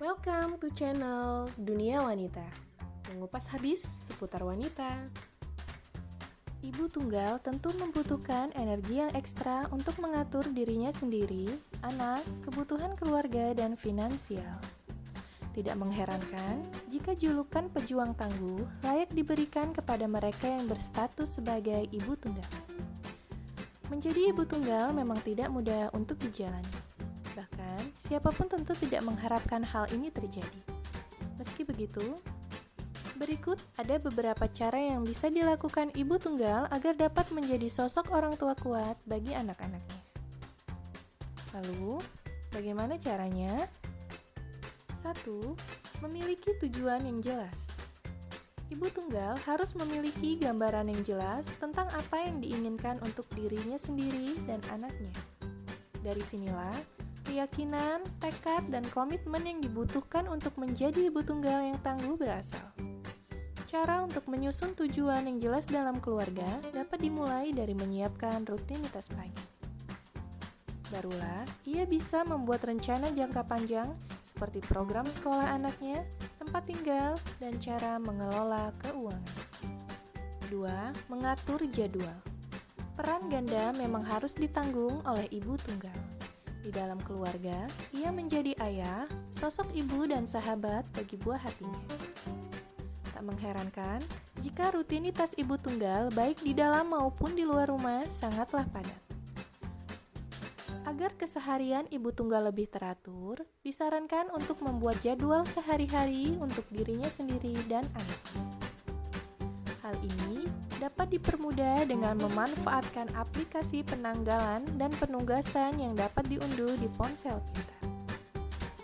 Welcome to channel Dunia Wanita, mengupas habis seputar wanita. Ibu tunggal tentu membutuhkan energi yang ekstra untuk mengatur dirinya sendiri, anak, kebutuhan keluarga, dan finansial. Tidak mengherankan jika julukan pejuang tangguh layak diberikan kepada mereka yang berstatus sebagai ibu tunggal. Menjadi ibu tunggal memang tidak mudah untuk dijalani. Bahkan, siapapun tentu tidak mengharapkan hal ini terjadi. Meski begitu, berikut ada beberapa cara yang bisa dilakukan ibu tunggal agar dapat menjadi sosok orang tua kuat bagi anak-anaknya. Lalu, bagaimana caranya? 1. Memiliki tujuan yang jelas. Ibu tunggal harus memiliki gambaran yang jelas tentang apa yang diinginkan untuk dirinya sendiri dan anaknya. Dari sinilah, keyakinan, tekad, dan komitmen yang dibutuhkan untuk menjadi ibu tunggal yang tangguh berasal. Cara untuk menyusun tujuan yang jelas dalam keluarga dapat dimulai dari menyiapkan rutinitas pagi. Barulah, ia bisa membuat rencana jangka panjang seperti program sekolah anaknya, tempat tinggal, dan cara mengelola keuangan. 2. Mengatur jadwal. Peran ganda memang harus ditanggung oleh ibu tunggal. Di dalam keluarga, ia menjadi ayah, sosok ibu dan sahabat bagi buah hatinya. Tak mengherankan jika rutinitas ibu tunggal baik di dalam maupun di luar rumah sangatlah padat. Agar keseharian ibu tunggal lebih teratur, disarankan untuk membuat jadwal sehari-hari untuk dirinya sendiri dan anaknya. Hal ini dapat dipermudah dengan memanfaatkan aplikasi penanggalan dan penugasan yang dapat diunduh di ponsel pintar.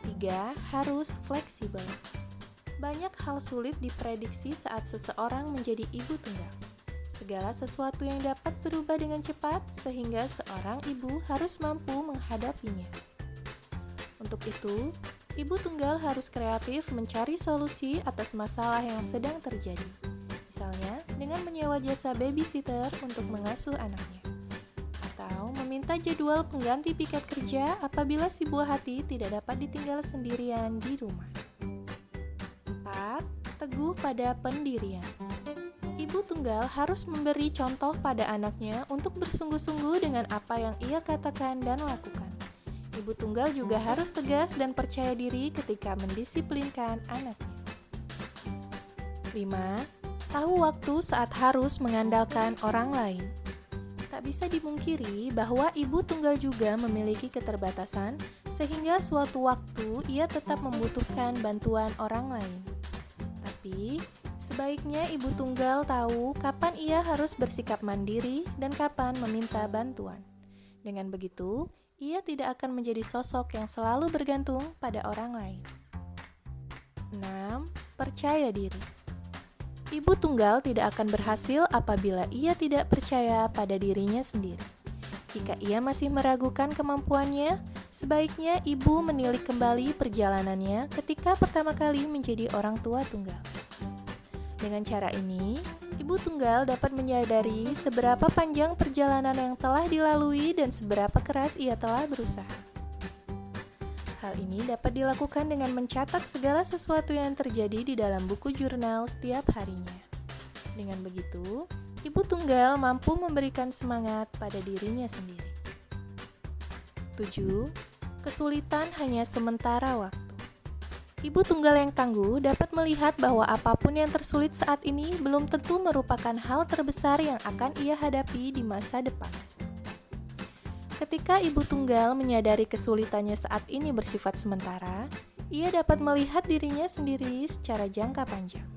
3. Harus fleksibel. Banyak hal sulit diprediksi saat seseorang menjadi ibu tunggal. Segala sesuatu yang dapat berubah dengan cepat sehingga seorang ibu harus mampu menghadapinya. Untuk itu, ibu tunggal harus kreatif mencari solusi atas masalah yang sedang terjadi. Misalnya, dengan menyewa jasa babysitter untuk mengasuh anaknya. Atau meminta jadwal pengganti piket kerja apabila si buah hati tidak dapat ditinggal sendirian di rumah. 4. Teguh pada pendirian. Ibu tunggal harus memberi contoh pada anaknya untuk bersungguh-sungguh dengan apa yang ia katakan dan lakukan. Ibu tunggal juga harus tegas dan percaya diri ketika mendisiplinkan anaknya. 5. Tahu waktu saat harus mengandalkan orang lain. Tak bisa dimungkiri bahwa ibu tunggal juga memiliki keterbatasan, sehingga suatu waktu ia tetap membutuhkan bantuan orang lain. Tapi, sebaiknya ibu tunggal tahu kapan ia harus bersikap mandiri dan kapan meminta bantuan. Dengan begitu, ia tidak akan menjadi sosok yang selalu bergantung pada orang lain. 6. Percaya diri. Ibu tunggal tidak akan berhasil apabila ia tidak percaya pada dirinya sendiri. Jika ia masih meragukan kemampuannya, sebaiknya ibu menilik kembali perjalanannya ketika pertama kali menjadi orang tua tunggal. Dengan cara ini, ibu tunggal dapat menyadari seberapa panjang perjalanan yang telah dilalui dan seberapa keras ia telah berusaha. Hal ini dapat dilakukan dengan mencatat segala sesuatu yang terjadi di dalam buku jurnal setiap harinya. Dengan begitu, ibu tunggal mampu memberikan semangat pada dirinya sendiri. 7. Kesulitan hanya sementara waktu. Ibu tunggal yang tangguh dapat melihat bahwa apapun yang tersulit saat ini belum tentu merupakan hal terbesar yang akan ia hadapi di masa depan. Ketika ibu tunggal menyadari kesulitannya saat ini bersifat sementara, ia dapat melihat dirinya sendiri secara jangka panjang.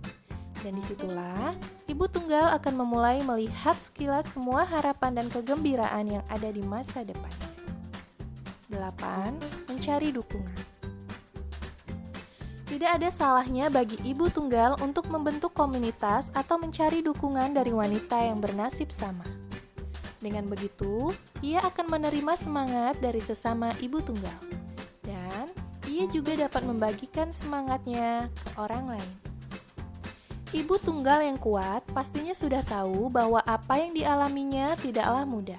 Dan disitulah, ibu tunggal akan memulai melihat sekilas semua harapan dan kegembiraan yang ada di masa depannya. 8. Mencari dukungan. Tidak ada salahnya bagi ibu tunggal untuk membentuk komunitas atau mencari dukungan dari wanita yang bernasib sama. Dengan begitu, ia akan menerima semangat dari sesama ibu tunggal. Dan ia juga dapat membagikan semangatnya ke orang lain. Ibu tunggal yang kuat pastinya sudah tahu bahwa apa yang dialaminya tidaklah mudah.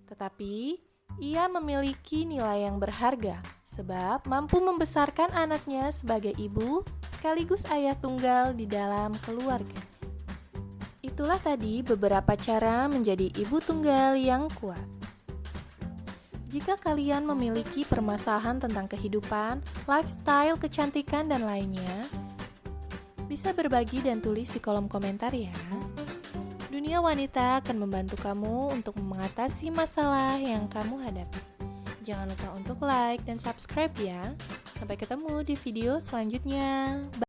Tetapi, ia memiliki nilai yang berharga sebab mampu membesarkan anaknya sebagai ibu sekaligus ayah tunggal di dalam keluarga. Itulah tadi beberapa cara menjadi ibu tunggal yang kuat. Jika kalian memiliki permasalahan tentang kehidupan, lifestyle, kecantikan, dan lainnya, bisa berbagi dan tulis di kolom komentar ya. Dunia Wanita akan membantu kamu untuk mengatasi masalah yang kamu hadapi. Jangan lupa untuk like dan subscribe ya. Sampai ketemu di video selanjutnya. Bye.